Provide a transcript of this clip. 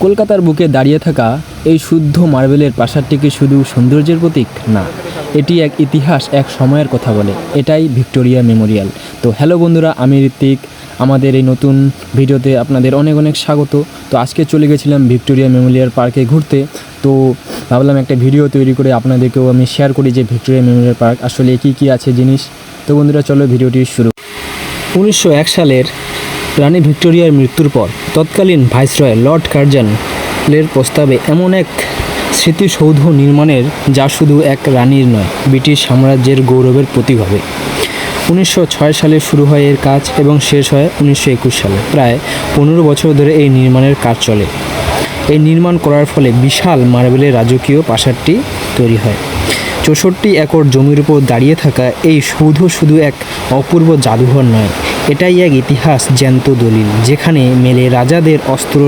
কলকাতার বুকে দাঁড়িয়ে থাকা এই শুদ্ধ মার্বেলের প্রাসাদটি কি শুধু সৌন্দর্যের প্রতীক? না, এটি এক ইতিহাস, এক সময়ের কথা বলে। এটাই ভিক্টোরিয়া মেমোরিয়াল। তো হ্যালো বন্ধুরা, আমি ঋত্বিক। আমাদের এই নতুন ভিডিওতে আপনাদের অনেক অনেক স্বাগত। তো আজকে চলে গেছিলাম ভিক্টোরিয়া মেমোরিয়াল পার্কে ঘুরতে। তো ভাবলাম একটা ভিডিও তৈরি করে আপনাদেরকেও আমি শেয়ার করি যে ভিক্টোরিয়া মেমোরিয়াল পার্ক আসলে কী আছে জিনিস। তো বন্ধুরা চলো ভিডিওটি শুরু। 1901 সালের রানী ভিক্টোরিয়ার মৃত্যুর পর তৎকালীন ভাইসরয় লর্ড কার্জনের প্রস্তাবে এমন এক স্মৃতিসৌধ নির্মাণের যা শুধু এক রানীর নয়, ব্রিটিশ সাম্রাজ্যের গৌরবের প্রতীক হবে। 1906 সালে শুরু হয় এর কাজ এবং শেষ হয় 1921 সালে। প্রায় 15 বছর ধরে এই নির্মাণের কাজ চলে। এই নির্মাণ করার ফলে বিশাল মার্বেলের রাজকীয় প্রাসাদটি তৈরি হয়। 64 একর জমির উপর দাঁড়িয়ে থাকা এই সৌধ শুধু এক অপূর্ব জাদুঘর নয়, এটাই এক ইতিহাস জ্যান্ত দলিল, যেখানে মেলে রাজাদের অস্ত্র